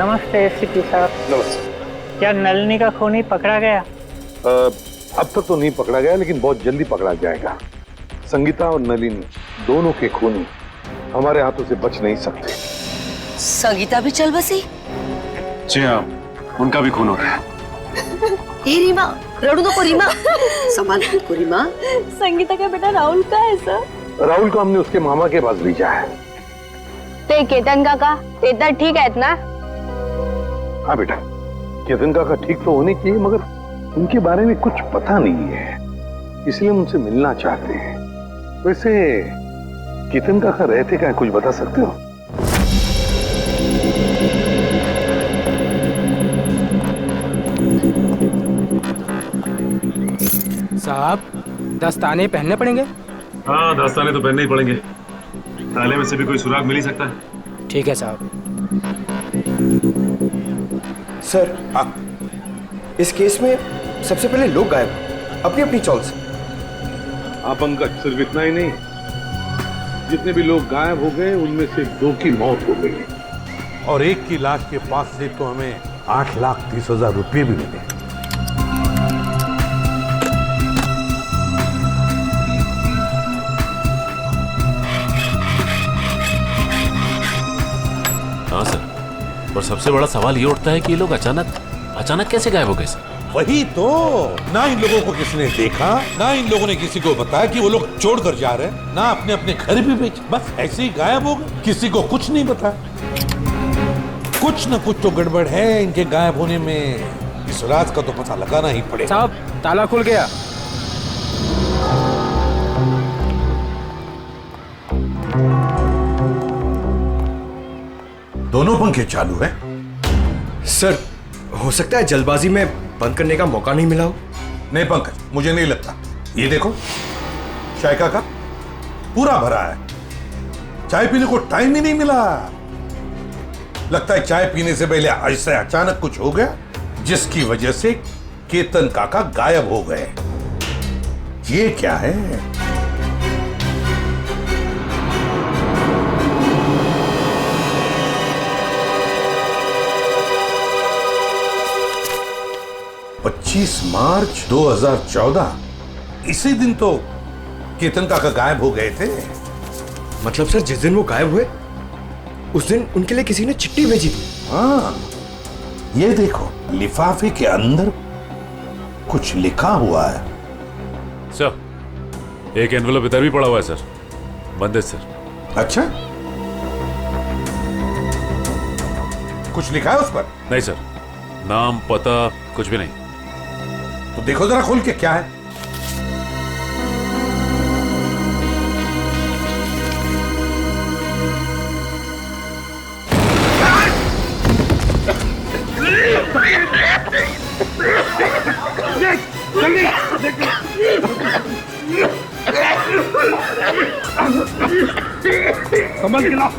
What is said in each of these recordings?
नमस्ते एसीपी साहब। नमस्ते। क्या नलिनी का खूनी पकड़ा गया? अब तक तो नहीं पकड़ा गया, लेकिन बहुत जल्दी पकड़ा जाएगा। संगीता और नलिनी दोनों के खूनी हमारे हाथों से बच नहीं सकते। संगीता भी चल बसी? जी हाँ, उनका भी खून हो रहा है। ए रीमा, रड़ू को रीमा, संभाल खुद को रीमा। संगीता का बेटा राहुल का है सर? राहुल को हमने उसके मामा के पास भेजा है। ते केतन काका केतन ठीक आहेत ना? हाँ बेटा, केतन काका ठीक तो होने चाहिए, मगर उनके बारे में कुछ पता नहीं है, इसलिए हम उनसे मिलना चाहते हैं। वैसे केतन काका रहते क्या, कुछ बता सकते हो? साहब, दस्ताने पहनने पड़ेंगे? हाँ, दस्ताने तो पहनने ही पड़ेंगे। ताले में से भी कोई सुराग मिल ही सकता है। ठीक है साहब। सर, इस केस में सबसे पहले लोग गायब अपनी अपनी चॉल से। हाँ पंकज, सिर्फ इतना ही नहीं, जितने भी लोग गायब हो गए उनमें से 2 की मौत हो गई और एक की लाश के पास से तो हमें 8,30,000 रुपये भी मिले। हाँ सर, और सबसे बड़ा सवाल ये उठता है कि ये लोग अचानक कैसे गायब हो गए सर? वही तो, ना इन लोगों को किसी ने देखा, ना इन लोगों ने किसी को बताया कि वो लोग छोड़कर जा रहे हैं, ना अपने अपने घर भी बेचे, बस ऐसे ही गायब हो गए। किसी को कुछ नहीं बताया। कुछ न कुछ तो गड़बड़ है इनके गायब होने में। इस राज का तो पता लगाना ही पड़ेगा। साहब, ताला खुल गया। दोनों पंखे चालू है। सर, हो सकता है जल्दबाजी में बंद करने का मौका नहीं मिला हो। नहीं पंकज, मुझे नहीं लगता। ये देखो, चाय का कप पूरा भरा है, चाय पीने को टाइम ही नहीं मिला। लगता है चाय पीने से पहले ऐसे अचानक कुछ हो गया, जिसकी वजह से केतन काका गायब हो गए। ये क्या है? मार्च 2014, इसी दिन तो केतन काका गायब हो गए थे। मतलब सर, जिस दिन वो गायब हुए उस दिन उनके लिए किसी ने चिट्ठी भेजी थी। हाँ, ये देखो, लिफाफे के अंदर कुछ लिखा हुआ है। सर, एक एनवेलप इधर भी पड़ा हुआ है सर, बंद है सर। अच्छा, कुछ लिखा है उस पर? नहीं सर, नाम पता कुछ भी नहीं। तो देखो जरा खोल के, क्या है? संभल के लाओ।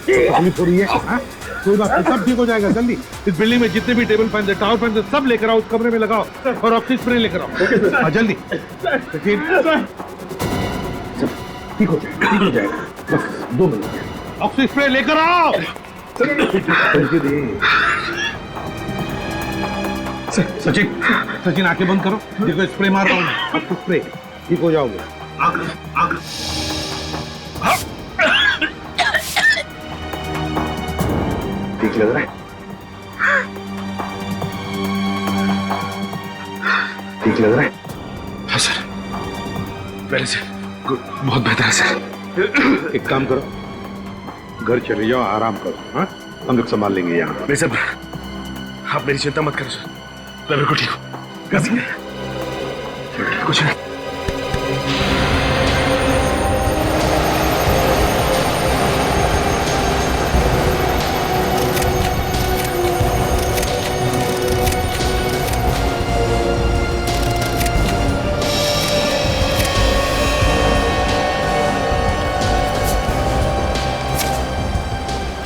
तकलीफ हो रही है? हाँ? कोई बात नहीं, सब ठीक हो जाएगा जल्दी। इस बिल्डिंग में जितने भी टेबल फैन, टावर फैन, सब लेकर आओ, उस कमरे में लगाओ और ऑक्सीजन स्प्रे लेकर आओ। हाँ जल्दी। ठीक हो जाएगा, ठीक हो जाएगा, बस 2 मिनट। ऑक्सीजन स्प्रे लेकर आओ। सचिन आंखें बंद करो, देखो स्प्रे मार रहा हूँ। आपको स्प्रे, ठीक हो जाओगे। ठीक लग रहा है? ठीक लग रहा है? हाँ सर, पहले से बहुत बेहतर है सर। एक काम करो, घर चले जाओ, आराम करो। हाँ, हम लोग संभाल लेंगे यहाँ। नहीं सर, आप मेरी चिंता मत करो सर, मैं बिल्कुल ठीक हूँ। कुछ नहीं।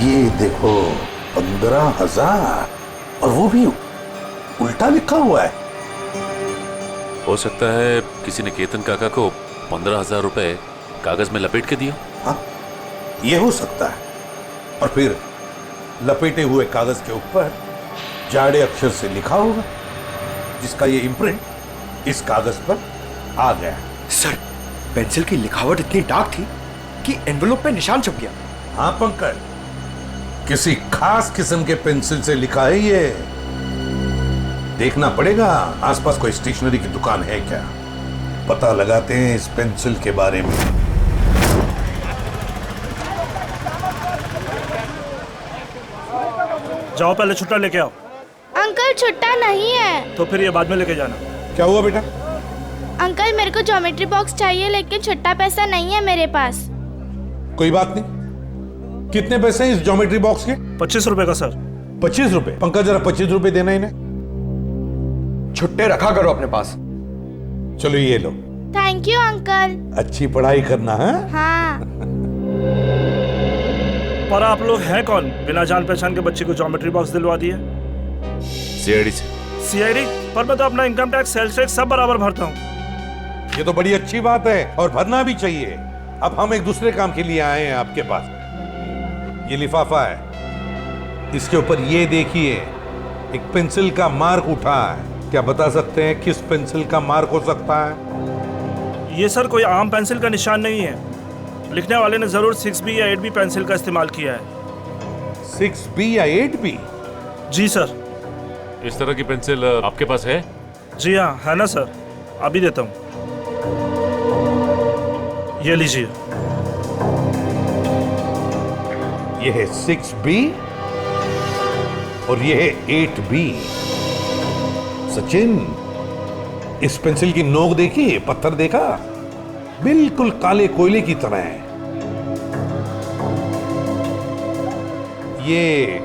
ये देखो, 15,000, और वो भी उल्टा लिखा हुआ है। हो सकता है किसी ने केतन काका को 15,000 रुपए कागज में लपेट के दियो। हाँ, ये हो सकता है। और फिर लपेटे हुए कागज के ऊपर जाड़े अक्षर से लिखा होगा, जिसका ये इम्प्रिंट इस कागज पर आ गया। सर, पेंसिल की लिखावट इतनी डार्क थी कि एनवेलप पे निशान छप गया। हाँ पंकज, किसी खास किस्म के पेंसिल से लिखा है ये। देखना पड़ेगा आसपास कोई स्टेशनरी की दुकान है क्या, पता लगाते हैं इस पेंसिल के बारे में। जाओ पहले छुट्टा लेके आओ। अंकल छुट्टा नहीं है। तो फिर ये बाद में लेके जाना। क्या हुआ बेटा? अंकल मेरे को ज्योमेट्री बॉक्स चाहिए, लेकिन छुट्टा पैसा नहीं है मेरे पास। कोई बात नहीं। कितने पैसे हैं इस ज्योमेट्री बॉक्स के? 25 रुपए का सर। 25 रुपए? पंकज जरा 25 रुपए देना इन्हें। छुट्टे रखा करो अपने पास। चलो ये लो। Thank you uncle. अच्छी पढ़ाई करना है। हाँ। पर आप लोग हैं कौन, बिना जान पहचान के बच्चे को ज्योमेट्री बॉक्स दिलवा दिए? सीआईडी से। सीआईडी? पर मैं तो अपना इनकम टैक्स, सेल्स टैक्स सब बराबर भरता हूँ। ये तो बड़ी अच्छी बात है और भरना भी चाहिए। अब हम एक दूसरे काम के लिए आए हैं आपके पास। ये लिफाफा है, इसके ऊपर ये देखिए एक पेंसिल का मार्क उठा है। क्या बता सकते हैं किस पेंसिल का मार्क हो सकता है? ये सर कोई आम पेंसिल का निशान नहीं है। लिखने वाले ने जरूर 6B या 8B पेंसिल का इस्तेमाल किया है। 6B या 8B? जी सर। इस तरह की पेंसिल आपके पास है? जी हाँ, है ना सर, अभी देता हूँ। ये लीजिए। ये है 6B और ये है 8B। सचिन, इस पेंसिल की नोक देखिए, पत्थर देखा, बिल्कुल काले कोयले की तरह है। ये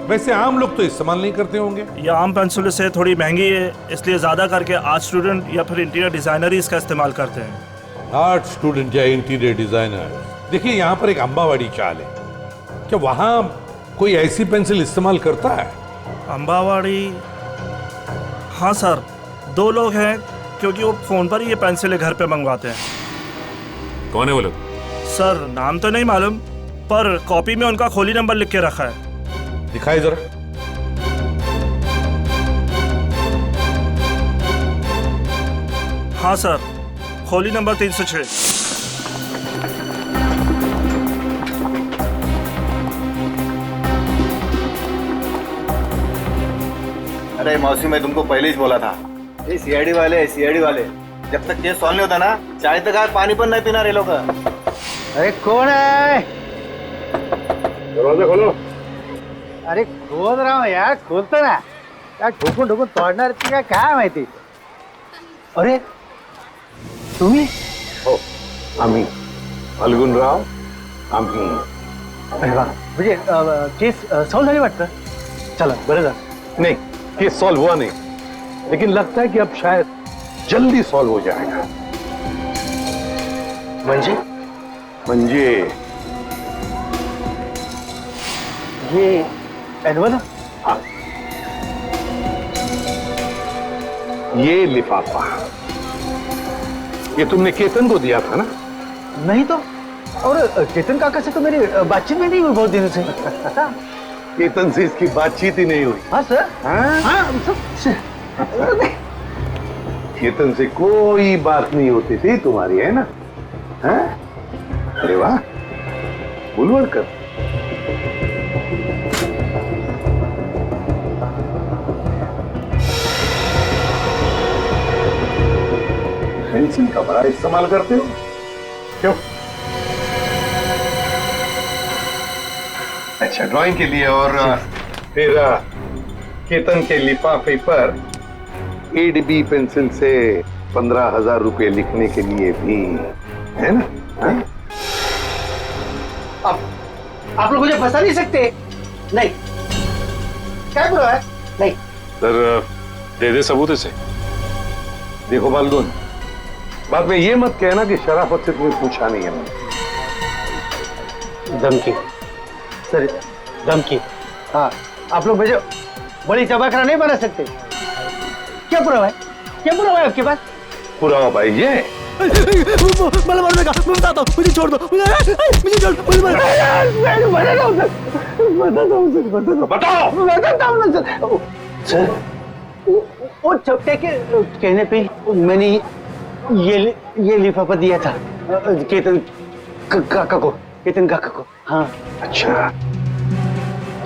वैसे आम लोग तो इस्तेमाल नहीं करते होंगे। ये आम पेंसिल से थोड़ी महंगी है, इसलिए ज्यादा करके आर्ट स्टूडेंट या फिर इंटीरियर डिजाइनर ही इसका इस्तेमाल करते हैं। आर्ट स्टूडेंट या इंटीरियर डिजाइनर। देखिए यहाँ पर एक अंबावाड़ी चाल है, क्या वहां कोई ऐसी पेंसिल इस्तेमाल करता है? अंबावाड़ी? हाँ सर, 2 लोग हैं, क्योंकि वो फोन पर ही ये पेंसिलें घर पे मंगवाते हैं। कौन है वो लोग? सर नाम तो नहीं मालूम, पर कॉपी में उनका खोली नंबर लिख के रखा है। दिखाई जरा। हाँ सर, खोली नंबर 306। अरे मौसी, मैं तुमको पहले ही बोला था, ये सीआईडी वाले जब तक केस सॉल्व नहीं होता ना, चाय तक आज पानी पर नहीं पीना रे लोग। अरे कौन है? दरवाजा खोलो। अरे खोल रहा हूँ यार, खोलतो ना यार। ठोकून ठोकून तोडणार ती काय माहिती. अरे तुम्ही? हो, आम्ही फाल्गुनराव, आम्ही. अरे वा, म्हणजे केस सॉल्व झाली वाटतं. चला बरं झालं. नहीं, केस सॉल्व हुआ नहीं, लेकिन लगता है कि अब शायद जल्दी सॉल्व हो जाएगा। म्हणजे ये एनवल? हाँ, ये लिफाफा ये तुमने केतन को दिया था ना? नहीं तो, और केतन काका से तो मेरी बातचीत भी नहीं हुई बहुत दिनों से. केतन से इसकी बातचीत ही नहीं हुई? हाँ सर. हाँ केतन से कोई बात नहीं होती थी तुम्हारी, है ना? हाँ? अरे वाह, बुलवड़कर. पेंसिल का बड़ा इस्तेमाल करते हो क्यों? अच्छा, ड्राइंग के लिए. और फिर केतन के लिफाफे पर 8B पेंसिल से 15,000 रुपए लिखने के लिए भी, है ना? हाँ? आप लोग मुझे फंसा नहीं सकते. नहीं, क्या बुरा है? नहीं सर, दे दे सबूत इसे. देखो फाल्गुन, बाद में ये मत कहना कि शराफत से तुम्हें पूछा नहीं है मैंने. धमकी सर, धमकी. हाँ, आप लोग मुझे बड़ी चबाखरा नहीं बना सकते. क्या पुरावा है? क्या पुरावा है आपके पास? पुरावा भाई ये मला मारू नका, मैं बताता हूँ, मुझे छोड़ दो, मुझे छोड़ दो, बताओ ना सर। वो चपटे के कहने पे मैंने ये लिफाफा दिया था केतन काका को। हाँ। अच्छा,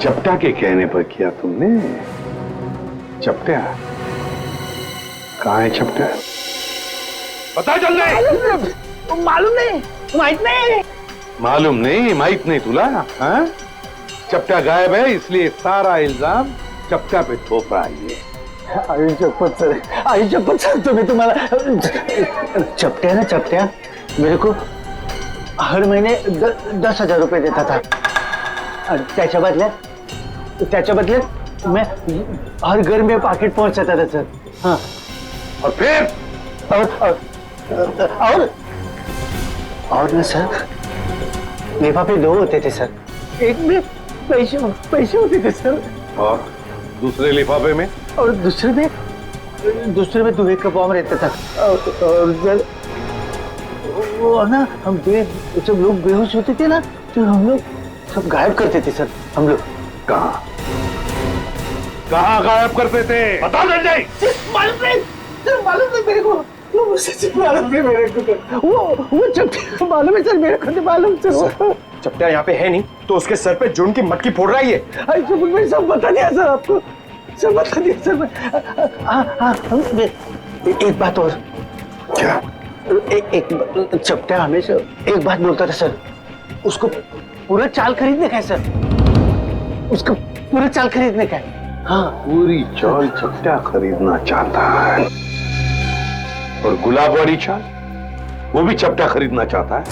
चपटा के कहने पर किया तुमने? चपटा कहाँ है? चपटा पता चल गए? मालूम नहीं, माहित नहीं तुला? हाँ? चपटा गायब है, इसलिए सारा इल्जाम चपटा पे थोप रहा है। आई शपथ सर, तुम्हें तुम्हारा चपटा मेरे को हर महीने 10,000 रुपए देता था। त्याच्या बदल्यात मैं हर घर में पाकिट पहुंचाता था सर। हाँ। और फिर और ना सर, लिफाफे 2 होते थे सर, एक में पैसे होते थे सर, और दूसरे लिफाफे में? और दूसरे में दुहे का बॉम्ब रहता था। और सर वो ना, हम जब लोग बेहोश होते थे ना, तो हम लोग सब गायब करते थे सर। हम लोग कहाँ गायब करते थे? बता संजय। मालूम नहीं मेरे को, वो सच मालूम नहीं मेरे को, वो चपटा मालूम है सर, मेरे को नहीं मालूम सर। चपटा यहाँ पे है नहीं तो उसके सर पे जुन की मटकी फोड़ रहा है ये। मैं सब बता दिया सर आपको, सब बता दिया सर मैं। हाँ, एक बात और। क्या? एक चपटा हमेशा एक बात बोलता था सर, उसको पूरा चाल खरीदने का है सर, उसको पूरा चाल खरीदने का है। हाँ, पूरी चाल चपटा खरीदना चाहता है, और गुलाब वाली चाल वो भी चपटा खरीदना चाहता है।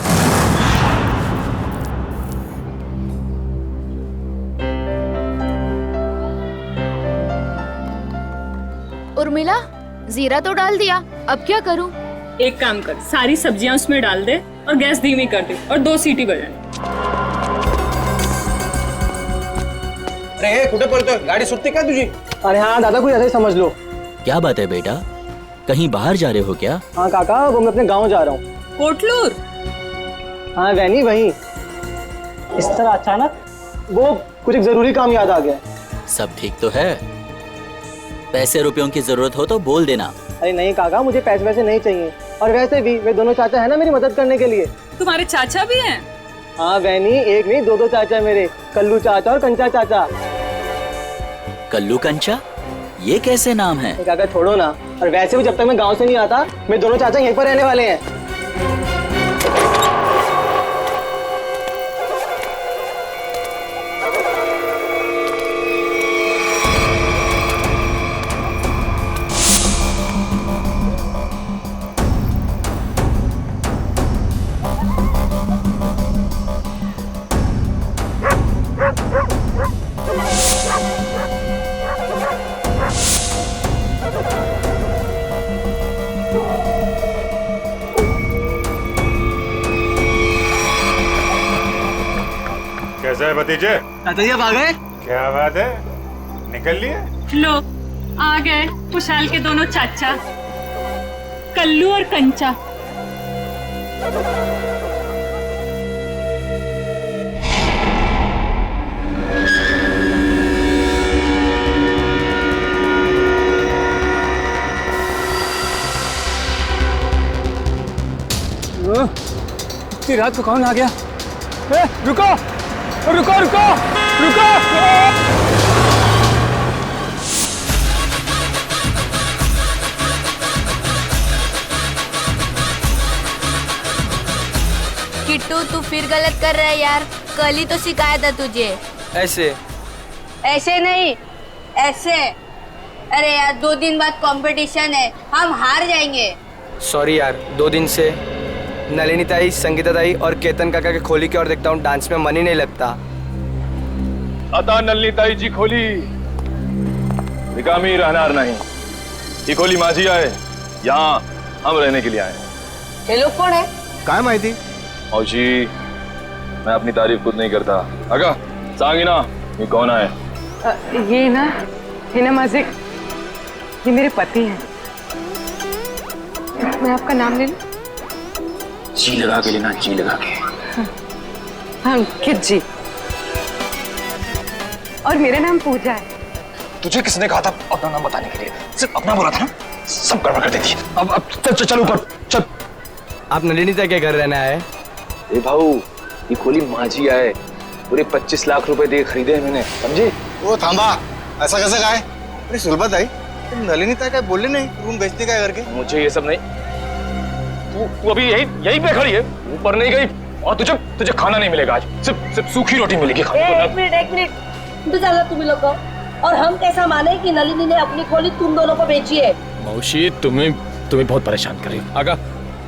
उर्मिला, जीरा तो डाल दिया, अब क्या करूं? एक काम कर, सारी सब्जियां उसमें डाल दे और गैस धीमी कर दे और 2 सीटी बजाए। अरे कुठे पळतोय? गाडी सुटते का तुझी? अरे हाँ दादा, कोई ऐसा ही समझ लो। क्या बात है बेटा, कहीं बाहर जा रहे हो क्या? हाँ काका, वो मैं अपने गांव जा रहा हूँ। कोटलूर? हाँ वैनी, वही। इस तरह अचानक वो कुछ एक जरूरी काम याद आ गया। सब ठीक तो है? पैसे रुपयों की जरूरत हो तो बोल देना। अरे नहीं काका, मुझे पैसे वैसे नहीं चाहिए, और वैसे भी वे दोनों चाचा है ना मेरी मदद करने के लिए। तुम्हारे चाचा भी हैं? हाँ वैनी, एक नहीं 2 चाचा मेरे, कल्लू चाचा और कंचा चाचा। कल्लू कंचा, ये कैसे नाम है? काका छोड़ो ना, और वैसे भी जब तक मैं गांव से नहीं आता, मेरे दोनों चाचा यहीं पर रहने वाले हैं। कैसा है भतीजे? चाचा जी आप आ गए? क्या बात है, निकल लिए? लो, आ गए खुशहाल के दोनों चाचा, कल्लू और कंचा। इतनी रात को कौन आ गया? रुको रुको रुको रुको! किट्टू, तू फिर गलत कर रहा है यार, कल ही तो सिखाया था तुझे। ऐसे नहीं, ऐसे। अरे यार 2 दिन बाद कंपटीशन है, हम हार जाएंगे। सॉरी यार, 2 दिन से नलिनी ताई, संगीता ताई और केतन काका के खोली की ओर देखता हूँ, डांस में मन ही नहीं लगता। आता नलिनी ताई जी खोली रिकामी रहनार नहीं, ये खोली माझी आहे, यहाँ हम रहने के लिए आए। ये लोग कौन है? काय माहिती? औजी, मैं अपनी तारीफ खुद नहीं करता, अगा सांगी ना ये कौन है? ये ना माझे, ये मेरे पति हैं। मैं आपका नाम ले लूं? जी लगा के लेना, जी लगा के। अंकित जी, और मेरा नाम पूजा है। तुझे किसने कहा था अपना नाम बताने के लिए? सिर्फ अपना बोला था ना, सब गड़बड़ कर देती है। अब चल ऊपर चल। आप नलिनी तक के घर रहना है? ए भाऊ, ये खोली माझी है, पूरे 25 लाख रुपए दे खरीदे हैं मैंने, समझे? वो थांबा, ऐसा कैसे कहा है? अरे सुलभा दाई, तुम नलिनी ताई का बोले नहीं रूम बेचने का करके? मुझे ये सब नहीं। तू अभी यही पे खड़ी है, ऊपर नहीं गई, और तुझे खाना नहीं मिलेगा आज। सिर्फ सूखी रोटी मिलेगी खाने को। एक मिनट इंतजार तुम लोग को। और हम कैसा माने कि नलिनी ने अपनी खोली तुम दोनों को बेची है? मौसी तुम्हें बहुत परेशान कर रही है। आगा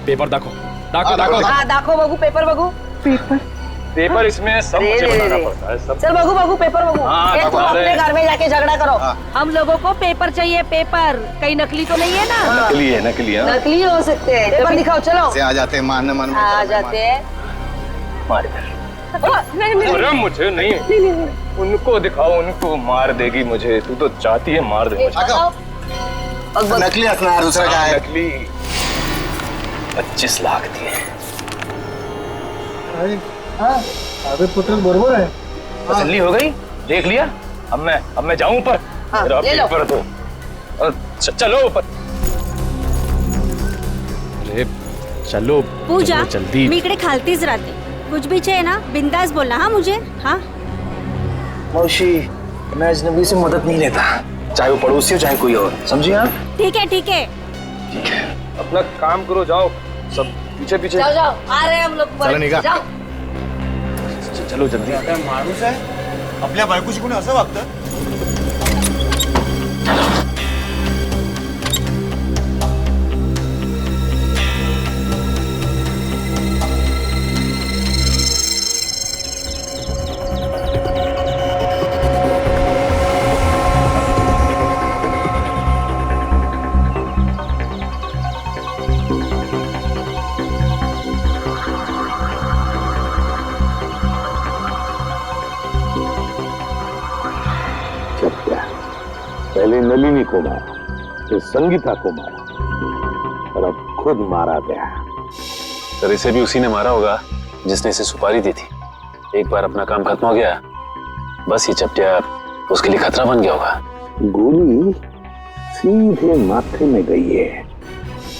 पेपर देखो बगू पेपर बगू। पेपर इसमें सब मुझे बनाना पड़ता है। सब चल बगू पेपर बगू। तुम अपने घर में जाके झगड़ा करो। हम लोगों को पेपर चाहिए, पेपर। कहीं नकली तो नहीं है ना? नकली है। नकली हो सकते हैं। पेपर दिखाओ, चलो। आ जाते हैं मारने आ जाते हैं। अरे मुझे नहीं, उनको दिखाओ, उनको मार देगी मुझे। तू तो चाहती है मार दे मुझे। नकली हंसना, दूसरा क्या है? नकली 25 लाख दिए। अरे पुत्र बरोबर है। तसल्ली हो गई? देख लिया? अब मैं जाऊं ऊपर? ले लो। पेपर दो। चलो ऊपर। अरे चलो पूजा, जल्दी। मी इकडे खालतीच राहते, कुछ भी चाहिए ना बिंदास बोलना। हाँ मुझे। हाँ मौसी, मैं अजनबी से मदद नहीं लेता, चाहे वो पड़ोसी हो चाहे कोई और, समझिए आप? ठीक है ठीक है। अपना काम करो, जाओ सब पीछे। जाओ, आ रहे हैं हम लोग। चलो निघा। जाओ। चलो जल्दी। माणूस आहे आपल्या बायकोशी कोणी असं वागतं? पहले नलिनी को मारा, फिर संगीता को मारा, और अब खुद मारा गया। सर इसे भी उसी ने मारा होगा जिसने इसे सुपारी दी थी। एक बार अपना काम खत्म हो गया, बस ये चपटिया उसके लिए खतरा बन गया होगा। गोली सीधे माथे में गई है।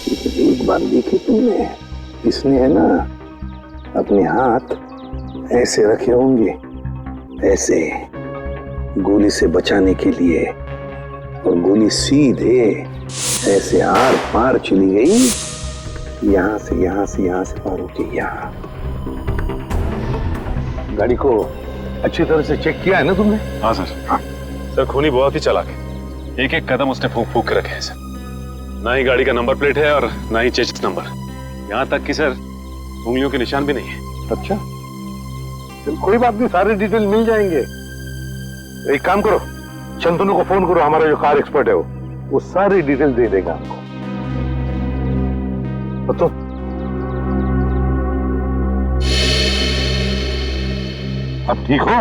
लेकिन एक बात देखी तुमने, इसने है ना अपने हाथ ऐसे रखे होंगे, ऐसे गोली से बचाने के लिए, और गोली सीधे ऐसे आर पार चली गई, यहां से पार होके यहाँ। गाड़ी को अच्छी तरह से चेक किया है ना तुमने? हाँ सर। हाँ। सर खूनी बहुत ही चालाक है, एक एक कदम उसने फूंक फूंक के रखे हैं सर। ना ही गाड़ी का नंबर प्लेट है और ना ही चेसिस नंबर, यहाँ तक कि सर उंगलियों के निशान भी नहीं है। अच्छा, चल कोई बात नहीं, सारे डिटेल मिल जाएंगे। एक काम करो, शंतनु को फोन करो, हमारा जो कार एक्सपर्ट है वो सारी डिटेल दे देगा हमको। तो अब ठीक हो?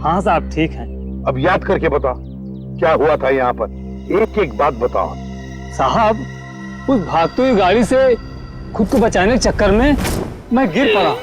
हाँ साहब ठीक है। अब याद करके बताओ क्या हुआ था यहाँ पर, एक एक बात बताओ। साहब, उस भागती हुई गाड़ी से खुद को बचाने के चक्कर में मैं गिर पड़ा।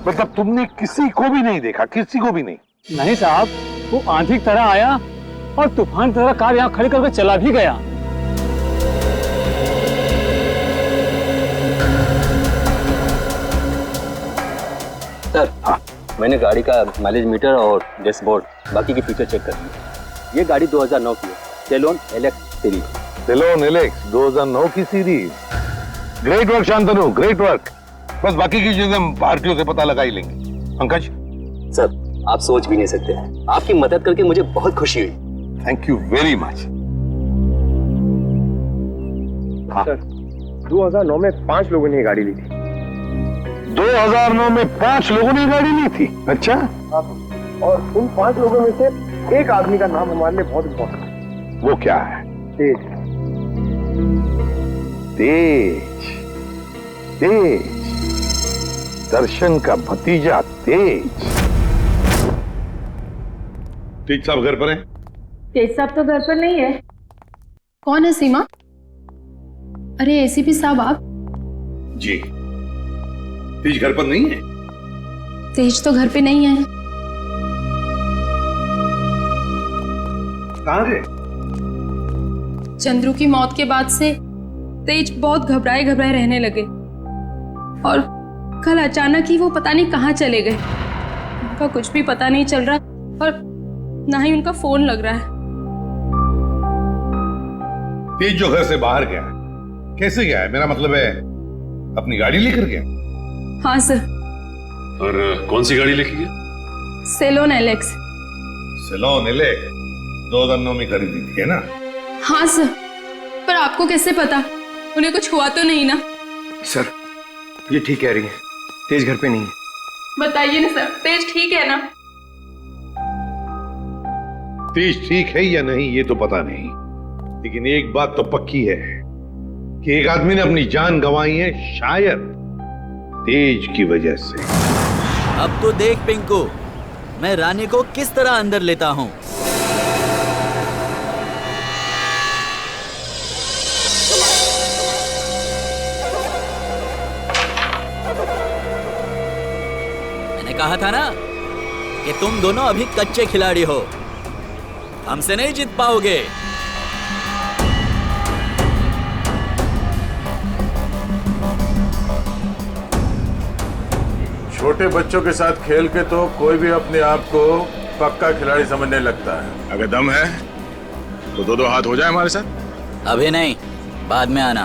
मतलब तुमने किसी को भी नहीं देखा? किसी को भी नहीं? नहीं साहब, वो आंधी की तरह आया और तूफान की तरह कार यहाँ खड़ी करके चला भी गया। सर हाँ, मैंने गाड़ी का माइलेज मीटर और डैशबोर्ड बाकी के फीचर चेक कर लिए। ये गाड़ी 2009 की है, सेलोन एलेक्स सीरीज। सेलोन एलेक्स 2009 की series. Great work Shantanu, great work. बस बाकी की चीजें हम भारतीयों से पता लगा ही लेंगे। पंकज सर, आप सोच भी नहीं सकते, आपकी मदद करके मुझे बहुत खुशी हुई। Thank you very much. Sir 2009 में 5 लोगों ने गाड़ी ली थी। 2009 में 5 लोगों ने गाड़ी ली थी? अच्छा। और उन 5 लोगों में से एक आदमी का नाम हमारे लिए बहुत इम्पोर्टेंट है। वो क्या है? तेज। तेज। तेज। दर्शन का भतीजा तेज। तेज साहब घर पर हैं? तेज साहब तो घर पर नहीं है। कौन है सीमा? अरे एसीपी साहब आप? जी। तेज घर पर नहीं है? तेज तो घर पे नहीं है। कहाँ गए? चंद्रू की मौत के बाद से तेज बहुत घबराए घबराए रहने लगे और कल अचानक ही वो पता नहीं कहाँ चले गए। उनका कुछ भी पता नहीं चल रहा और ना ही उनका फोन लग रहा है। तेज जो घर से बाहर गया है, कैसे गया है? मेरा मतलब है अपनी गाड़ी लेकर गया? हाँ सर। और कौन सी गाड़ी लेके गया? Salon Alex. सेलोन एलेक्स 2009 में खरीदी थी, है ना? हाँ सर, पर आपको कैसे पता? उन्हें कुछ हुआ तो नहीं ना? सर ये ठीक कह रही है, तेज घर पे नहीं है। बताइए ना सर, तेज ठीक है ना? तेज ठीक है या नहीं ये तो पता नहीं, लेकिन एक बात तो पक्की है कि एक आदमी ने अपनी जान गंवाई है, शायद तेज की वजह से। अब तो देख पिंकू, मैं रानी को किस तरह अंदर लेता हूं। मैंने कहा था ना कि तुम दोनों अभी कच्चे खिलाड़ी हो, हमसे नहीं जीत पाओगे। छोटे बच्चों के साथ खेल के तो कोई भी अपने आप को पक्का खिलाड़ी समझने लगता है। अगर दम है तो दो हाथ हो जाए हमारे साथ। अभी नहीं, बाद में आना।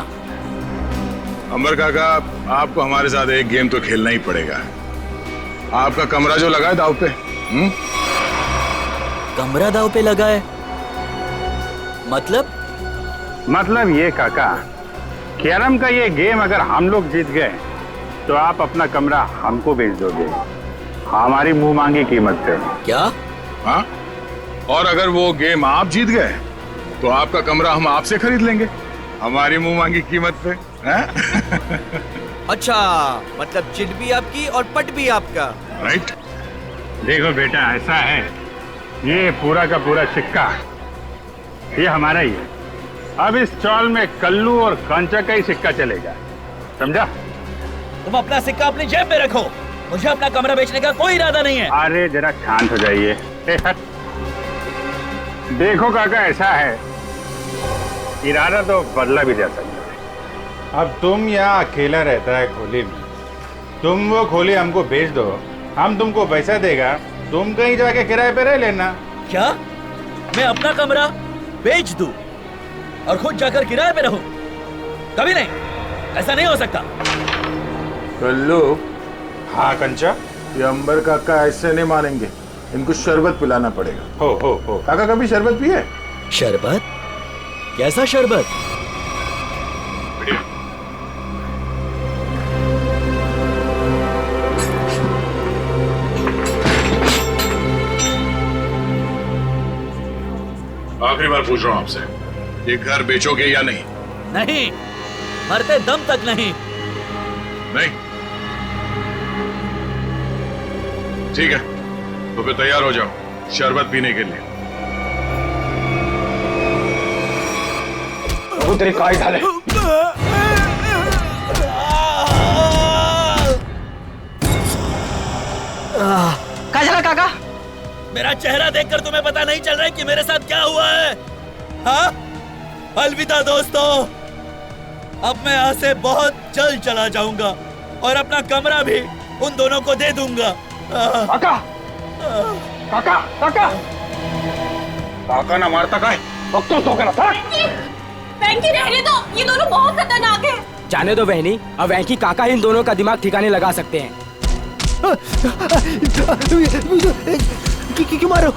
अंबर काका, आपको हमारे साथ एक गेम तो खेलना ही पड़ेगा। आपका कमरा जो लगा है दाव पे। कमरा दाव पे लगा है? मतलब ये काका, कैरम का ये गेम अगर हम लोग जीत गए तो आप अपना कमरा हमको बेच दोगे, हमारी मुंह मांगी कीमत पे। क्या? हाँ, और अगर वो गेम आप जीत गए तो आपका कमरा हम आपसे खरीद लेंगे, हमारी मुंह मांगी कीमत पे। अच्छा, मतलब चिट भी आपकी और पट भी आपका। राइट। देखो बेटा, ऐसा है, ये पूरा का पूरा सिक्का ये हमारा ही है। अब इस चौल में कल्लू और कांचा का ही सिक्का चलेगा, समझा? तुम अपना सिक्का अपनी जेब में रखो, मुझे अपना कमरा बेचने का कोई इरादा नहीं है। अरे जरा शांत हो जाइए। देखो काका, ऐसा है, इरादा तो बदला भी जा सकता है। अब तुम यहाँ अकेला रहता है खोली में, तुम वो खोली हमको बेच दो, हम तुमको पैसा देगा, तुम कहीं जाके किराए पे रह लेना। क्या मैं अपना कमरा बेच दूं और खुद जाकर किराए पे रहूं? कभी नहीं, ऐसा नहीं हो सकता। कल्लू। हाँ कंचा? ये अंबर काका ऐसे नहीं मानेंगे, इनको शरबत पिलाना पड़ेगा। हो काका कभी शरबत पिए? शरबत? कैसा शरबत? आखिरी बार पूछ रहा हूं आपसे, ये घर बेचोगे या नहीं? नहीं, मरते दम तक नहीं। नहीं? ठीक है, तो फिर तैयार हो जाओ शरबत पीने के लिए। वो तेरे काय ढाले। क्या चला काका? मेरा चेहरा देखकर तुम्हें पता नहीं चल रहा है कि मेरे साथ क्या हुआ है? हाँ? अलविदा दोस्तों, अब मैं यहाँ से बहुत जल्द चला जाऊंगा और अपना कमरा भी उन दोनों को दे दूंगा। काका, काका, काका, काका ना मारता का है, तो करा था। वेंकी रहने दो, ये दोनों बहुत खतरनाक हैं। जाने दो बहनी, अब वेंकी काका इन दोनों का दिमाग ठिकाने लगा सकते हैं। क्यों मारो?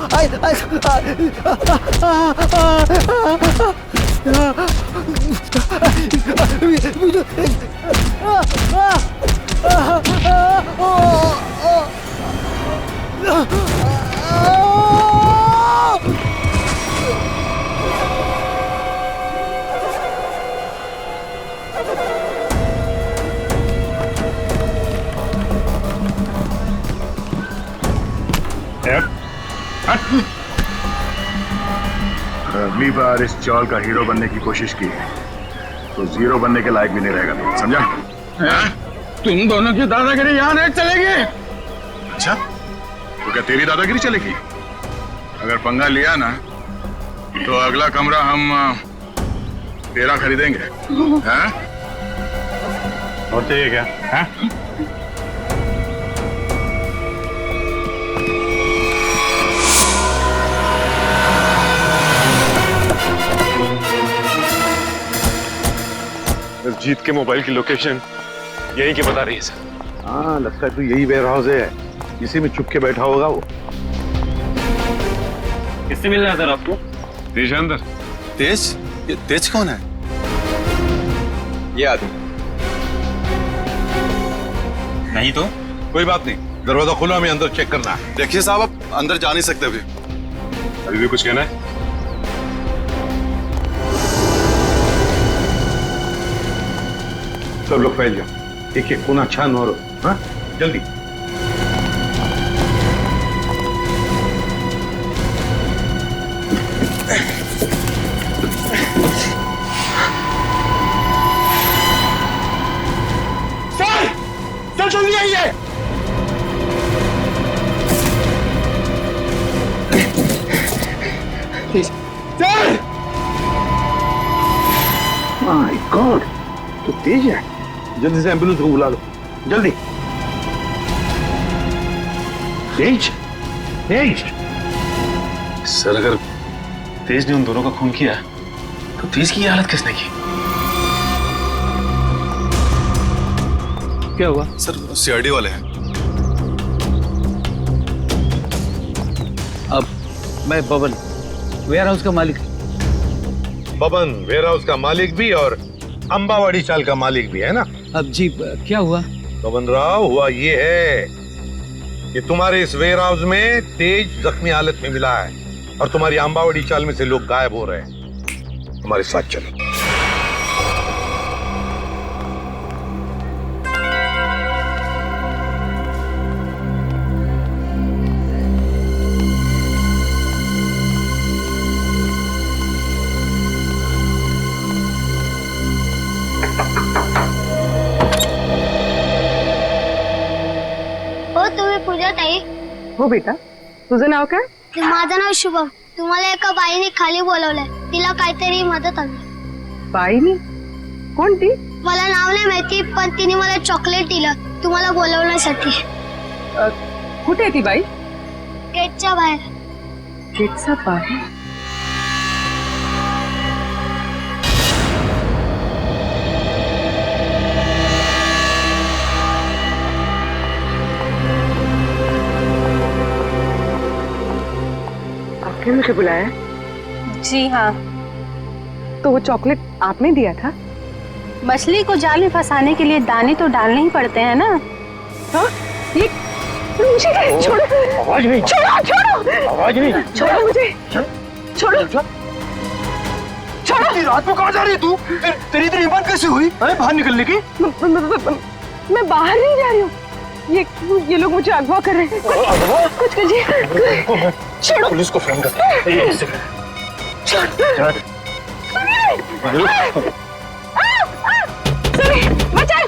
अगली बार इस चौल का हीरो बनने की कोशिश की तो जीरो बनने के लायक भी नहीं रहेगा तू, समझा? तुम दोनों की दादागिरी यहाँ नहीं चलेगी। अच्छा, तो क्या तेरी दादागिरी चलेगी? अगर पंगा लिया ना तो अगला कमरा हम तेरा खरीदेंगे। हैं? और चाहिए क्या? हैं? जीत के मोबाइल की लोकेशन यही की बता रही है सर। हाँ, लगता है तो यही वेयर हाउस है, इसी में छुप के बैठा होगा वो। किससे मिलना है सर आपको? तेज अंदर। तेज? ये तेज कौन है? ये आदमी नहीं तो कोई बात नहीं, दरवाजा खुला, हमें अंदर चेक करना है। देखिए साहब, आप अंदर जा नहीं सकते अभी। अभी भी कुछ कहना है? सब लोग फैल जाओ, एक एक कोना छान और हाँ जल्दी। सर जल्दी आइए। सर! माय गॉड, तो तेज है। जल्दी से एम्बुलेंस को बुला लो, जल्दी। तेज, तेज। सर अगर तेज ने उन दोनों का खून किया तो तेज की ये हालत किसने की? क्या हुआ? सर सीआईडी वाले हैं। अब मैं बबन, वेयर हाउस का मालिक। बबन वेयर हाउस का मालिक भी और अंबावाड़ी चाल का मालिक भी है ना? अब जी क्या हुआ? बबन राव, हुआ ये है कि तुम्हारे इस वेयर हाउस में तेज जख्मी हालत में मिला है और तुम्हारी अंबावाड़ी चाल में से लोग गायब हो रहे हैं। हमारे साथ चलो। पूजा ताई, हो बेटा, तुझं नाव काय? माझं नाव शुभम. तुम्हाला एका बाईने खाली बोलवलंय, तिला काहीतरी मदत हवी. बाईनी? कोणती? मला नाव नाही माहिती, पण तिने मला चॉकलेट दिलं तुम्हाला बोलवण्यासाठी. कुठे आहे ती बाई? गेटच्या बाहेर. गेटच्या बाहेर? आपने मुझे बुलाया? जी हाँ। तो वो चॉकलेट आपने दिया था? मछली को जाल में फंसाने के लिए दाने तो डालने ही पड़ते हैं ना। हाँ? ये मुझे छोड़ो, आवाज नहीं, छोड़ो छोड़ो, आवाज नहीं, छोड़ो मुझे, छोड़ो छोड़ो। रात को कहाँ जा रही है तू? तेरी इतनी हिम्मत कैसे हुई? अरे बाहर निकलने की? मैं बाहर नहीं जा रही हूँ, ये लोग मुझे अगवा कर रहे हैं। कुछ कीजिए, छोड़ो। पुलिस को फोन कर। सुनिए, बचाओ!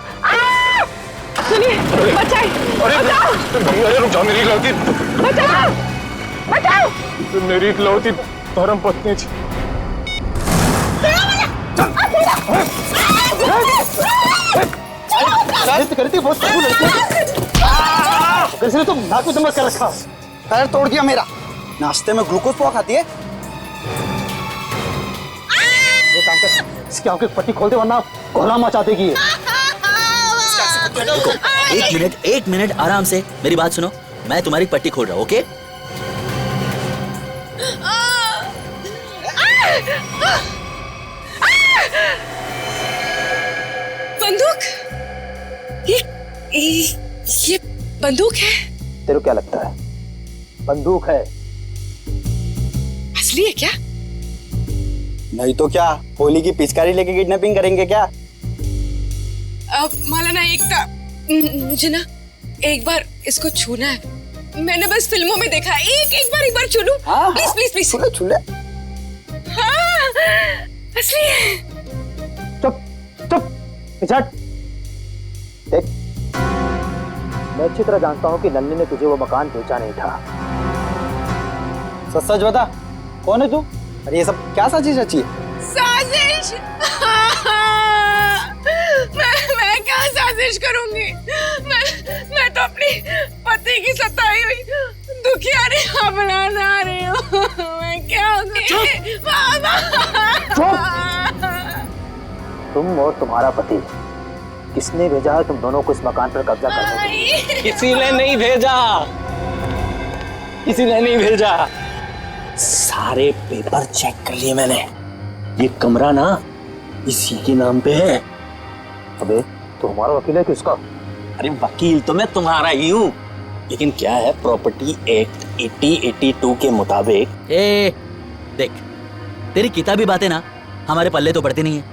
सुनिए, बचाओ! बचाओ! अरे रुक जाओ, मेरी गलती। बचाओ! बचाओ! मेरी इकलौती धर्म पत्नी थी। करती बहुत कैसे तो नाक में दमक कर रखा, पैर तोड़ दिया मेरा। नाश्ते में ग्लूकोज पोहा खाती है। ये काम कर, इसकी आंखें की पट्टी खोल दे वरना कोहरा मचा देगी ये। एक मिनट आराम से मेरी बात सुनो, मैं तुम्हारी पट्टी खोल रहा हूँ, ओके? बंदूक? ये बंदूक है? तेरे को क्या लगता है बंदूक है? असली है क्या? नहीं तो क्या, होली की पिचकारी लेके किडनैपिंग करेंगे क्या? अब मला ना मुझे ना एक बार इसको छूना है, मैंने बस फिल्मों में देखा। एक बार छू लूं? Please please please. छूले। हाँ, असली है। चुप। देख, मैं अच्छी तरह जानता हूँ कि नन्नी ने तुझे वो मकान बेचा नहीं था। सच सच बता, कौन है तू? अरे ये सब क्या साजिश रची है? साजिश? मैं क्या साजिश करूंगी? मैं तो अपनी पति की सताई हुई दुखियारी अपनाना रही हूँ। मैं क्या तुम और तुम्हारा पति, किसने भेजा है तुम दोनों को इस मकान पर कब्जा करने के लिए? किसी ने नहीं भेजा, किसी ने नहीं भेजा। सारे पेपर चेक कर लिए मैंने। ये कमरा ना इसी के नाम पे है। अबे तो हमारा वकील है किसका? अरे वकील तो मैं तुम्हारा ही हूँ, लेकिन क्या है, प्रॉपर्टी एक्ट 8082 के मुताबिक। देख, तेरी किताबी बातें ना हमारे पल्ले तो पड़ती नहीं है।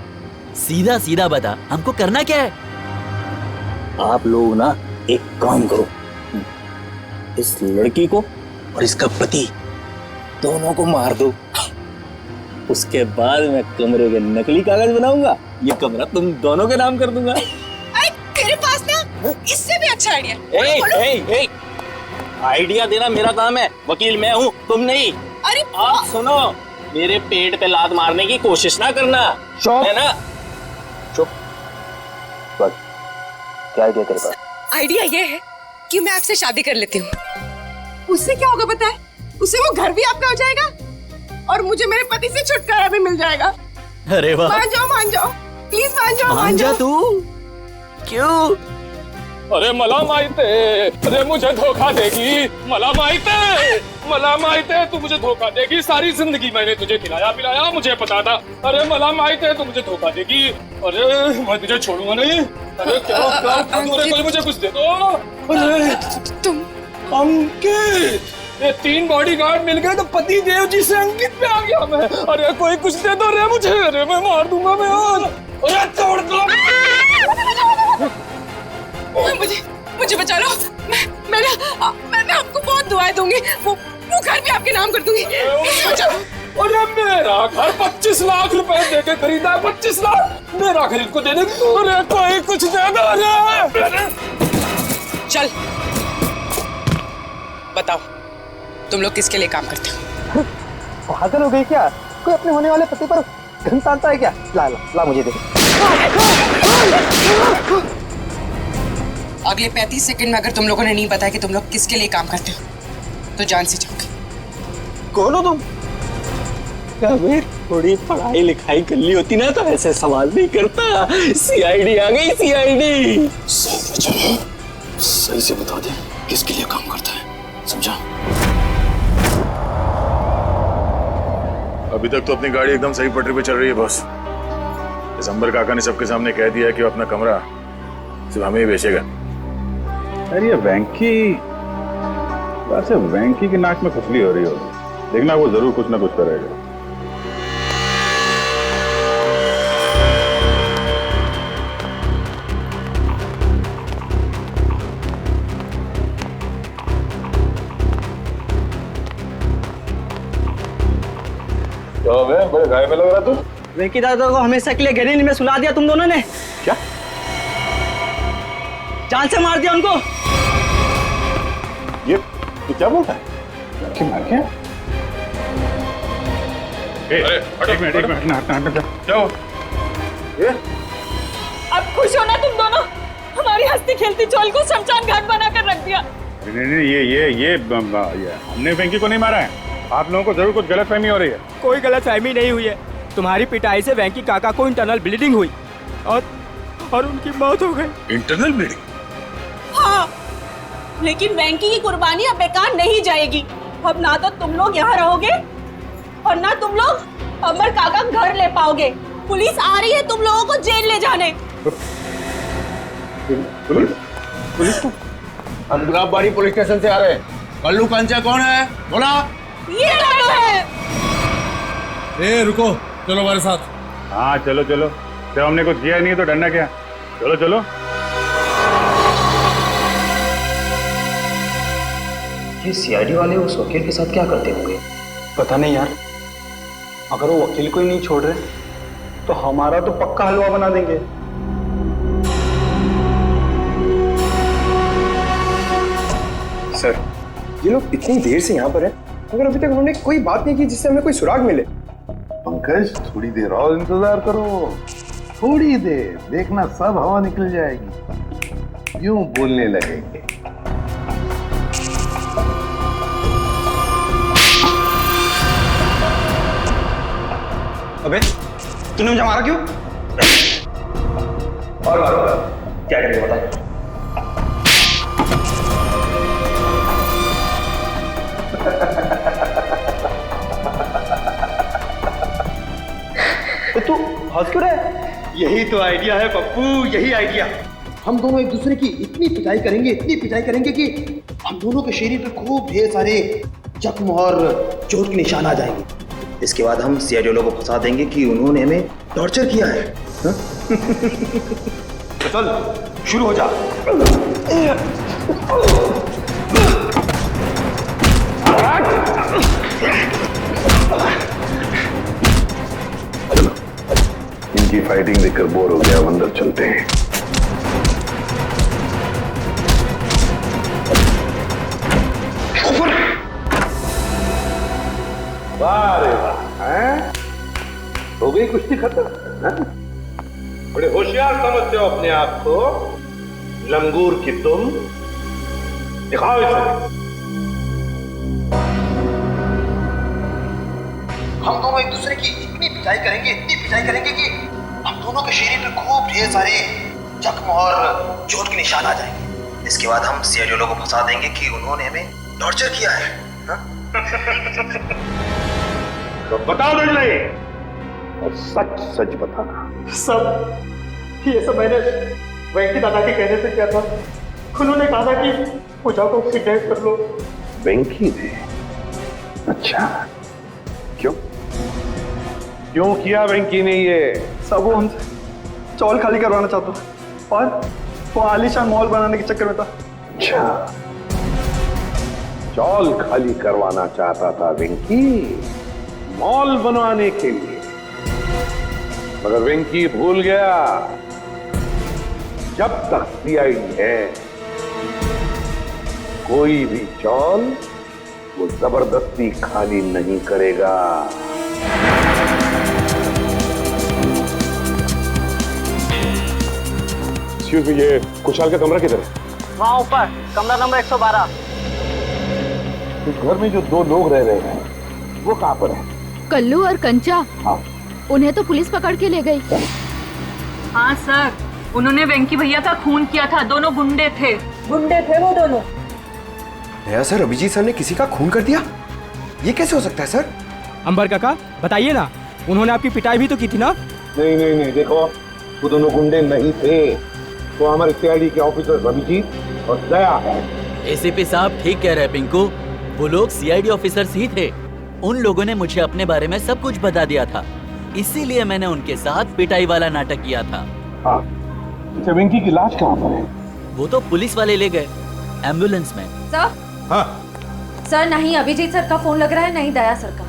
सीधा सीधा बता, हमको करना क्या है? आप लोग ना एक काम करो, इस लड़की को और इसका पति दोनों को मार दो। उसके बाद मैं कमरे के नकली कागज बनाऊंगा, ये कमरा तुम दोनों के नाम कर दूंगा। तेरे पास ना इससे भी अच्छा आइडिया। आइडिया देना मेरा काम है, वकील मैं हूँ, तुम नहीं। अरे आप सुनो, मेरे पेट पे लात मारने की कोशिश ना करना, है ना? चुप। क्या आइडिया तेरे पास? आइडिया ये है कि मैं आपसे शादी कर लेती हूँ। उससे क्या होगा पता है? उससे वो घर भी आपका हो जाएगा और मुझे मेरे पति से छुटकारा भी मिल जाएगा। अरे वाह, मान जाओ, प्लीज मान जा तू। क्यों? अरे मला माहित है, अरे मुझे धोखा देगी। मला माहित है तू मुझे धोखा देगी। सारी जिंदगी मैंने तुझे खिलाया पिलाया, मुझे पता था। अरे मला माहित है तू मुझे धोखा देगी। अरे मैं तुझे छोड़ूंगा नहीं। अरे क्या कोई मुझे कुछ दे दो। अरे तुम अंकित, ये 3 बॉडीगार्ड मिल गए तो पति देव जी से अंकित पे आ गया मैं। अरे कोई कुछ दे दो रे मुझे। अरे मैं मार दूंगा मैं। अरे तोड़ दो। मुझे बचा लो। मैं आपको बहुत दुआएं दूंगी। वो घर भी आपके नाम कर दूंगी। अरे मेरा घर 25 लाख रुपए देके खरीदा है। 25 लाख मेरा घर इनको दे दे। अरे कोई कुछ दे दो। चल बताओ, तुम लोग किसके लिए काम करते हो? पागल हो गई क्या? कोई अपने होने वाले पति पर घन तानता है क्या? ला मुझे दे। अगले 35 सेकंड में अगर तुम लोगों ने नहीं बताया कि तुम लोग किसके लिए काम करते हो तो जान से जाओगे। कौन हो तुम? थोड़ी पढ़ाई लिखाई कर ली होती ना तो ऐसे सवाल नहीं करता। सीआईडी आ गई, सीआईडी। सही से बता दे किसके लिए काम करता है, समझा? अभी तक तो अपनी गाड़ी एकदम सही पटरी पे चल रही है बॉस। दिसंबर काका ने सबके सामने कह दिया कि वो अपना कमरा सिर्फ हमें ही बेचेगा। अरे ये वेंकी की नाक में खुजली हो रही हो, देखना वो जरूर कुछ ना कुछ करेगा। तो बड़े घाय में लग रहा तू। वेंकी दादा को हमेशा के लिए गहरी में सुला दिया तुम दोनों ने। क्या? जान से मार दिया उनको। ये क्या बोलता है? मार क्या? एक मिनट क्या हो? अब खुश हो ना तुम दोनों? हमारी हंसती खेलती चोल को शमशान घाट बनाकर रख दिया। नहीं, ये हमने वेंकी को नहीं मारा है। आप लोगों को जरूर कुछ गलतफहमी हो रही है। कोई गलतफहमी नहीं हुई है। तुम्हारी पिटाई से वेंकी काका को इंटरनल ब्लीडिंग हुई और उनकी मौत हो गई। Internal bleeding? हाँ, लेकिन वेंकी की कुर्बानी अब बेकार नहीं जाएगी। अब ना तो तुम लोग यहाँ रहोगे और ना तुम लोग अमर काका घर ले पाओगे। पुलिस आ रही है तुम लोगों को जेल ले जाने। पुलिस? हम गुलाबबाड़ी पुलिस स्टेशन से आ रहे हैं। कल्लू कंचा कौन है? बोला। ये लोग है। ए रुको, चलो हमारे साथ। हाँ चलो। जब हमने कुछ किया नहीं तो डरना क्या? चलो। ये सीआईडी वाले उस वकील के साथ क्या करते होंगे? पता नहीं यार, अगर वो वकील को ही नहीं छोड़ रहे तो हमारा तो पक्का हलवा बना देंगे। सर, ये लोग इतनी देर से यहाँ पर हैं, मगर अभी तक उन्होंने कोई बात नहीं की जिससे हमें कोई सुराग मिले। पंकज, थोड़ी देर और इंतजार करो, थोड़ी देर, देखना सब हवा निकल जाएगी, यूं बोलने लगेंगे। अबे, तूने मुझे मारा क्यों? और मारो, क्या करेंगे बता? तू हंस क्यों रहा है? यही तो आइडिया है पप्पू, यही आइडिया। हम दोनों एक दूसरे की इतनी पिटाई करेंगे कि हम दोनों के शरीर पे खूब ढेर सारे जख्म और चोट के निशान आ जाएंगे। इसके बाद हम सीआईडी वालों को फंसा देंगे कि उन्होंने हमें टॉर्चर किया है। तो चल शुरू हो जा। इनकी फाइटिंग देखकर बोर हो गया, अंदर चलते हैं। वाह रे वाह, हैं? हो गई कुश्ती खत्म, हैं? बड़े होशियार समझते हो अपने आप को, लंगूर की तुम। दिखाओ इसे। हम दोनों एक दूसरे की इतनी पिटाई करेंगे कि हम दोनों के शरीर पे खूब ढेर सारे जख्म और चोट के निशान आ जाएंगे। इसके बाद हम सीआईडी वालों को फंसा देंगे कि उन्होंने हमें टॉर्चर किया है। तो बताओ नहीं, और सच सच बताना। सब ये सब मैंने वेंकी दादा के कहने से किया था। उन्होंने कहा था कि पूजा को किडनैप कर लो। वेंकी ने? अच्छा, क्यों क्यों किया वेंकी ने ये? सब वो हमसे चौल खाली करवाना चाहता था और वो आलीशान मॉल बनाने के चक्कर में था। अच्छा, चौल खाली करवाना चाहता था वेंकी, मॉल बनवाने के लिए। मगर वेंकी भूल गया, जब तक सीआईडी है कोई भी चौल वो जबरदस्ती खाली नहीं करेगा। एक्सक्यूज मी, ये कुशाल का कमरा किधर है? वहाँ ऊपर, कमरा नंबर 112। इस घर में जो दो लोग रह रहे हैं वो कहाँ पर है? कल्लू और कंचा। हाँ, उन्हें तो पुलिस पकड़ के ले गई। हाँ सर, उन्होंने वेंकी भैया का खून किया था। दोनों गुंडे थे वो दोनों। नया सर, अभिजीत सर ने किसी का खून कर दिया? ये कैसे हो सकता है सर? अंबर काका बताइए ना, उन्होंने आपकी पिटाई भी तो की थी ना? नहीं, देखो वो दोनों गुंडे नहीं थे, तो हमारे सीआईडी के ऑफिसर अभिजीत और दया है। एसीपी साहब ठीक कह रहे हैं पिंकू, वो लोग सीआईडी ऑफिसर्स ही थे। उन लोगों ने मुझे अपने बारे में सब कुछ बता दिया था, इसीलिए मैंने उनके साथ पिटाई वाला नाटक किया था। हाँ, अच्छा वेंकी की लाश कहाँ पर है? वो तो पुलिस वाले ले गए एम्बुलेंस में। सर? हाँ सर, नहीं अभिजीत सर का फोन लग रहा है, नहीं दया सर का।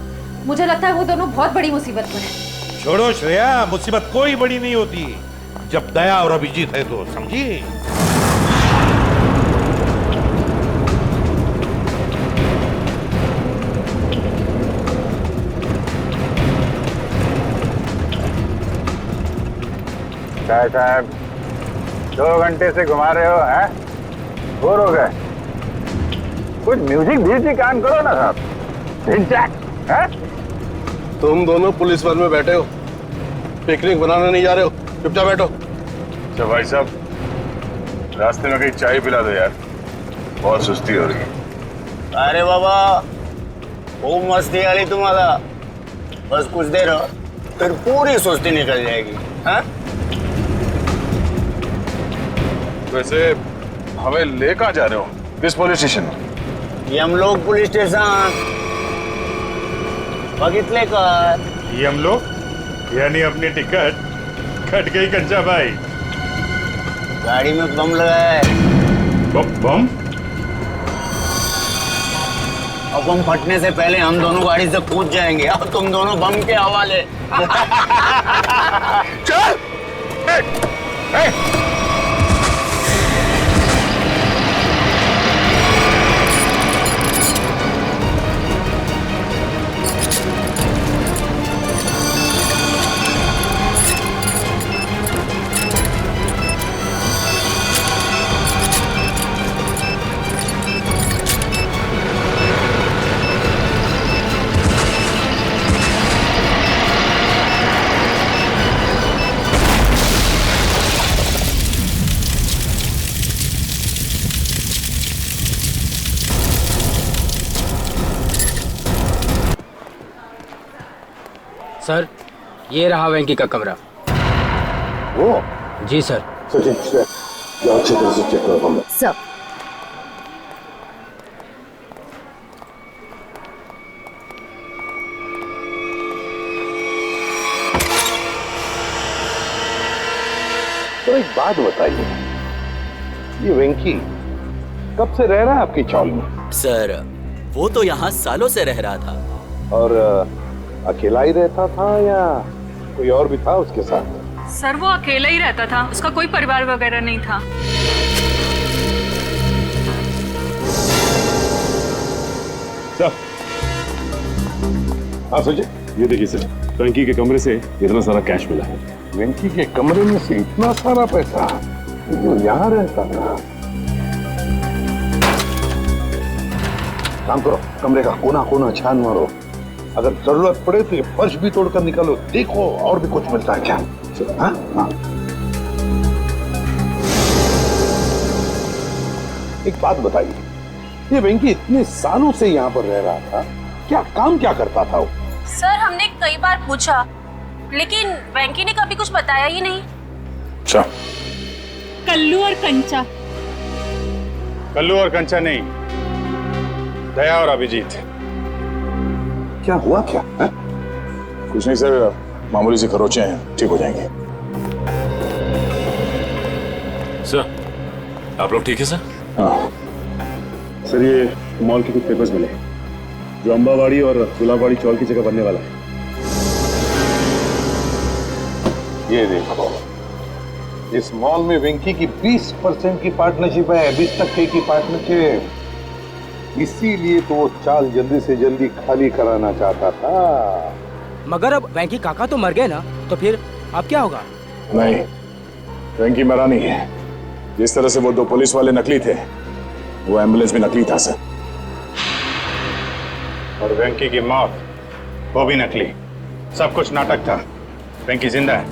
मुझे लगता है वो दोनों बहुत बड़ी मुसीबत में हैं। छोड़ो श्रेया, मुसीबत कोई बड़ी नहीं होती जब दया और अभिजीत है तो, समझी? क्या साहब, 2 घंटे से घुमा रहे हो, हैं? बोर हो गए? कुछ म्यूजिक भी कान करो ना साहब। तुम दोनों पुलिस वन में बैठे हो, पिकनिक बनाने नहीं जा रहे हो, चुपचाप बैठो। अच्छा भाई साहब, रास्ते में कहीं चाय पिला दो यार, बहुत सुस्ती हो रही है। अरे बाबा, खूब मस्ती आ रही तुम्हारा, बस कुछ देर फिर पूरी सुस्ती निकल जाएगी। हाँ? वैसे हमें ले कहाँ जा रहे हो? किस पुलिस स्टेशन? यमलोक पुलिस स्टेशन। बघितले का यमलोक यानी अपनी टिकट कट गई कंचा भाई। गाड़ी में बम लगा है। बम? और बम फटने से पहले हम दोनों गाड़ी से कूद जाएंगे और तुम दोनों बम के हवाले। चल। सर, ये रहा वेंकी का कमरा। वो? जी सर। सचिन, अच्छी तरह से चेक करो कमरा। सर। तो एक बात बताइए, ये वेंकी कब से रह रहा है आपकी चौल में? सर, वो तो यहाँ सालों से रह रहा था। और अकेला ही रहता था या कोई और भी था उसके साथ? सर, वो अकेला ही रहता था, उसका कोई परिवार वगैरह नहीं था। सर, हाँ सोचिए, ये देखिए सर, वेंकी के कमरे से इतना सारा कैश मिला है। वेंकी के कमरे में से इतना सारा पैसा जो यहाँ रहता था? काम करो, कमरे का कोना कोना छान मारो, अगर जरूरत पड़े तो ये फर्श भी तोड़कर निकालो, देखो और भी कुछ मिलता है क्या। हाँ? हाँ। एक बात बताइए, ये वेंकी इतने सालों से यहाँ पर रह रहा था, क्या काम क्या करता था वो? सर, हमने कई बार पूछा, लेकिन वेंकी ने कभी कुछ बताया ही नहीं। अच्छा। कल्लू और कंचा। कल्लू और कंचा नहीं, दया और अभिजीत। क्या हुआ क्या है? कुछ नहीं सर, मामूली से खरोचे हैं, ठीक हो जाएंगे। सर, आप लोग ठीक है सर? हाँ सर, ये मॉल के कुछ पेपर्स मिले जो अंबावाड़ी और गुलाबवाड़ी चौल की जगह बनने वाला है। ये देखो, इस मॉल में वेंकी की 20% की पार्टनरशिप है, 20% की पार्टनरशिप। इसीलिए तो वो चाल जल्दी से जल्दी खाली कराना चाहता था। मगर अब वेंकी काका तो मर गए ना, तो फिर अब क्या होगा? नहीं, वेंकी मरा नहीं है। जिस तरह से वो 2 पुलिस वाले नकली थे, वो एम्बुलेंस भी नकली था सर। और वेंकी की मौत, वो भी नकली। सब कुछ नाटक था। वेंकी जिंदा है।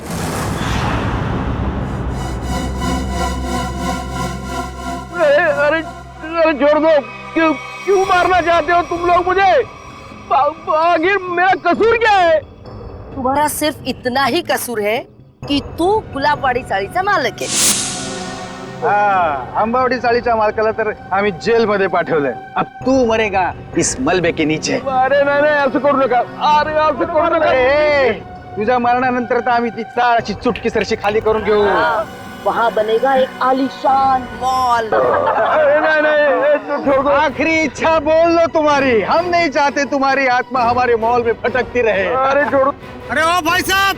अरे छोड़ दो, क्यों मारना चाहते हो तुम लोग मुझे? आखिर मेरा कसूर क्या है? तुम्हारा सिर्फ इतना ही कसूर है की तू गुलाबवाडी चाळीचा मालक आहे. आंबावडी चाळीच्या मालकाला तर आम्ही जेल मध्ये पाठवलंय. अब तू मरेगा इस मलबे के नीचे. अरे नाही असं करू नका. अरे असं करू नका. तुझ्या मरणानंतर तर आम्ही ती चाळाची चुटकी सरशी खाली करून घेऊ. वहाँ बनेगा एक आलीशान मॉल. आखिरी इच्छा बोल लो तुम्हारी. हम नहीं चाहते तुम्हारी आत्मा हमारे मॉल में भटकती रहे. अरे छोड़ो. अरे ओ भाई साहब,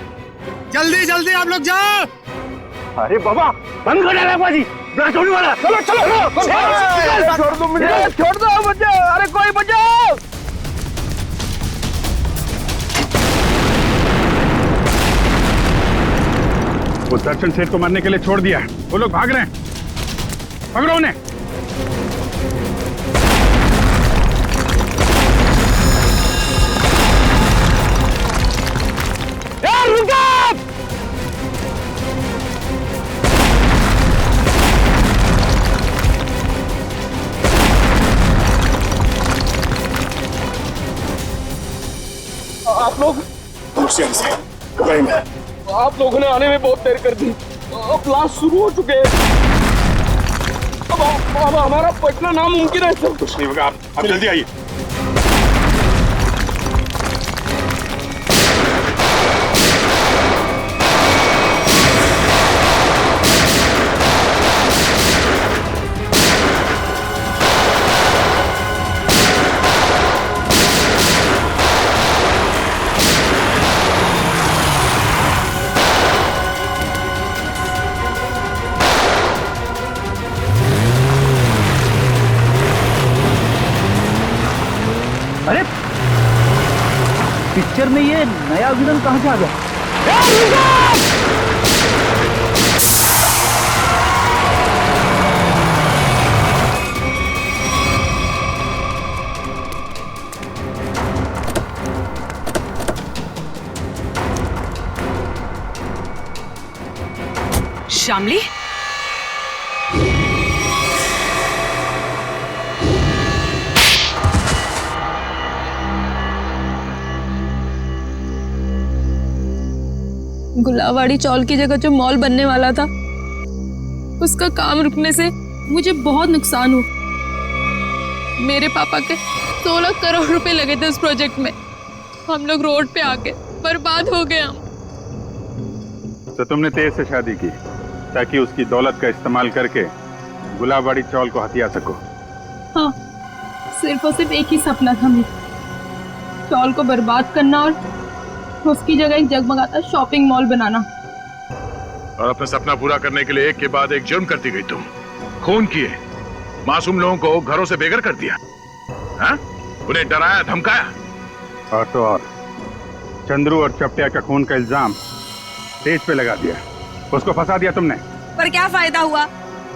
जल्दी जल्दी आप लोग जाओ. अरे बाबा बंद कर डाला बाजी. छोड़ने वाला. चलो चलो छोड़ दो मुझे. छोड़ दो मुझे. अरे कोई बचाओ. वो दर्शन सेठ को मारने के लिए छोड़ दिया. वो लोग भाग रहे हैं. पकड़ो उन्हें. रुको. आप लोग आप लोगों ने आने में बहुत देर कर दी. अब क्लास शुरू हो चुके हैं. अब हमारा पटना नामुमकिन है सर. कुछ नहीं होगा. आप जल्दी आइए. पिक्चर में ये नया विलन कहाँ से आ गया? श्यामली, गुलावाड़ी चौल की जगह जो मॉल बनने वाला था, उसका काम रुकने से मुझे बहुत नुकसान हुआ। मेरे पापा के 16 करोड़ रुपए लगे थे उस प्रोजेक्ट में। हम लोग रोड पे आके बर्बाद हो गए हम। तो तुमने तेज से शादी की ताकि उसकी दौलत का इस्तेमाल करके गुलाबवाड़ी चौल को हथिया सको। हाँ, सिर्फ और सिर्फ एक ही सपना था मेरा, चौल को बर्बाद करना और उसकी जगह एक जगमगाता शॉपिंग मॉल बनाना। और अपना सपना पूरा करने के लिए एक के बाद एक जुर्म करती गई तुम। खून किए, मासूम लोगों को घरों से बेघर कर दिया, हाँ? उन्हें डराया धमकाया। और तो और चंद्रू और चपटिया का खून का इल्जाम तेज पे लगा दिया, उसको फंसा दिया तुमने। पर क्या फायदा हुआ?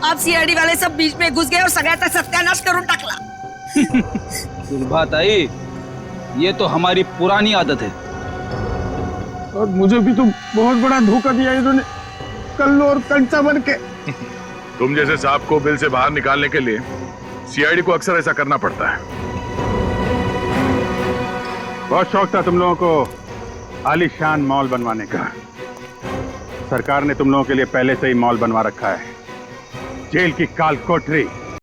आप सीआईडी वाले सब बीच में घुस गए और सगळ्याचा सत्यानाश करून टाकला। सुलभात आई, ये तो हमारी पुरानी आदत है। और मुझे भी तो बहुत बड़ा धोखा दिया इन्होंने, कल्लू और कंचा बन के। तुम जैसे सांप को बिल से बाहर निकालने के लिए सीआईडी को अक्सर ऐसा करना पड़ता है। बहुत शौक था तुम लोगों को आलीशान मॉल बनवाने का। सरकार ने तुम लोगों के लिए पहले से ही मॉल बनवा रखा है, जेल की काल कोठरी